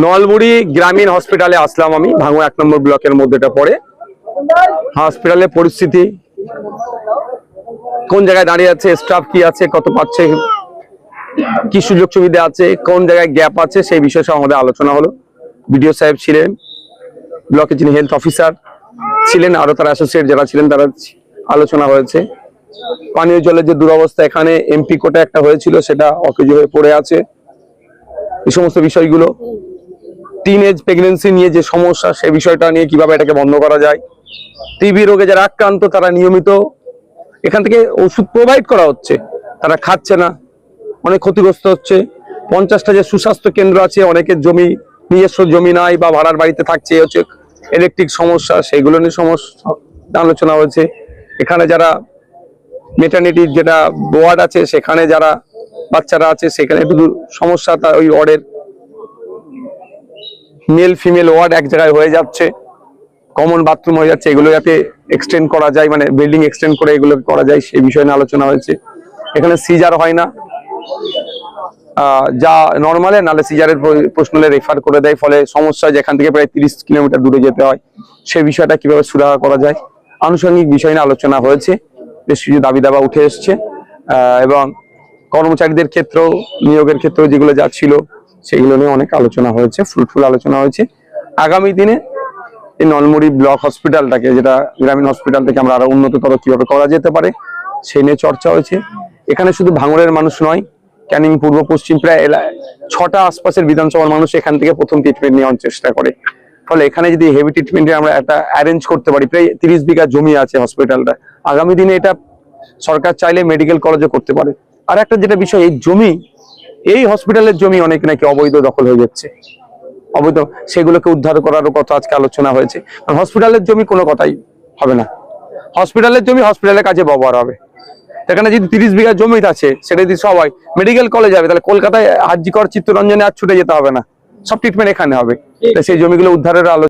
নলমুড়ি গ্রামীণ হসপিটালে আসলাম আমি, ভাঙড় 1 নম্বর ব্লকের মধ্যে এটা পড়ে। হসপিটালের পরিস্থিতি কোন জায়গায় দাঁড়িয়ে আছে, স্টাফ কি আছে, কত পাচ্ছে, কি সুযোগ সুবিধা আছে, কোন জায়গায় গ্যাপ আছে, সেই বিষয়ে সব আমাদের আলোচনা হলো। বিডিও সাহেব ছিলেন, ব্লকে যিনি হেলথ অফিসার ছিলেন, আরো তার অ্যাসোসিয়েট যারা ছিলেন, তারা আলোচনা হয়েছে। পানীয় জলের যে দুরবস্থা, এখানে এমপি কোটা একটা হয়েছিল, সেটা অকেজো হয়ে পড়ে আছে। এই সমস্ত বিষয়গুলো, টিনেজ প্রেগনেন্সি নিয়ে যে সমস্যা, সেই বিষয়টা নিয়ে কিভাবে এটাকে বন্ধ করা যায়। টিবি রোগে যারা আক্রান্ত, তারা নিয়মিত এখান থেকে ওষুধ প্রোভাইড করা হচ্ছে, তারা খাচ্ছে না, অনেক ক্ষতিগ্রস্ত হচ্ছে। 50টা যে সুস্বাস্থ্য কেন্দ্র আছে, অনেকের জমি নিজস্ব জমি নাই বা ভাড়ার বাড়িতে থাকছে, হচ্ছে ইলেকট্রিক সমস্যা, সেইগুলো নিয়ে সমস্যা আলোচনা হয়েছে। এখানে যারা মেটার্নিটির যেটা ওয়ার্ড আছে, সেখানে যারা বাচ্চারা আছে, সেখানে একটু সমস্যা, তার ওই ওয়ার্ডের মেল ফিমেল ওয়ার্ড এক জায়গায় হয়ে যাচ্ছে, কমন বাথরুম হয়ে যাচ্ছে, এগুলো যাতে এক্সটেন্ড করা যায়, মানে বিল্ডিং এক্সটেন্ড করে এগুলো করা যায়, সেই বিষয়ে নিয়ে আলোচনা হয়েছে। এখানে সিজার হয় না, যা নর্মালে, নালে সিজারের প্রশ্ন রেফার করে দেয়, ফলে সমস্যা যেখান থেকে প্রায় 30 কিলোমিটার দূরে যেতে হয়, সেই বিষয়টা কিভাবে সুরাহা করা যায়, আনুষঙ্গিক বিষয় নিয়ে আলোচনা হয়েছে। বেশ কিছু দাবি দাবা উঠে এসছে, এবং কর্মচারীদের ক্ষেত্রেও, নিয়োগের ক্ষেত্রেও যেগুলো যা ছিল, সেগুলো নিয়ে অনেক আলোচনা হয়েছে, ফ্রুটফুল আলোচনা হয়েছে। আগামী দিনে এই নলমুড়ি ব্লক হসপিটালটাকে, যেটা গ্রামীণ হসপিটাল থেকে আমরা আরো উন্নততর কিভাবে করা যেতে পারে, সেই নিয়ে চর্চা হয়েছে। এখানে শুধু ভাঙড়ের মানুষ নয়, ক্যানিং পূর্ব পশ্চিম প্রায় 6টা আশপাশের বিধানসভার মানুষ এখান থেকে প্রথম ট্রিটমেন্ট নেওয়ার চেষ্টা করে। ফলে এখানে যদি হেভি ট্রিটমেন্টে আমরা একটা অ্যারেঞ্জ করতে পারি, প্রায় 30 বিঘা জমি আছে হসপিটালটা, আগামী দিনে এটা সরকার চাইলে মেডিকেল কলেজও করতে পারে। আর একটা যেটা বিষয়, এই জমি, এই হসপিটালের জমি অনেক নাকি অবৈধ দখল হয়ে যাচ্ছে, অবৈধ, সেগুলোকে উদ্ধার করারও কথা আজকে আলোচনা হয়েছে। হসপিটালের জমি কোনো কথাই হবে না, হসপিটালের জমি হসপিটালের কাছে ব্যবহার হবে। এখানে যদি 30 বিঘা জমি আছে, সেটা যদি সবাই মেডিকেল কলেজ যাবে, তাহলে কলকাতায় হাজিকর চিত্তরঞ্জনে আর ছুটে যেতে হবে না, সব ট্রিটমেন্ট এখানে হবে। সেই জমিগুলো উদ্ধারের আলোচনা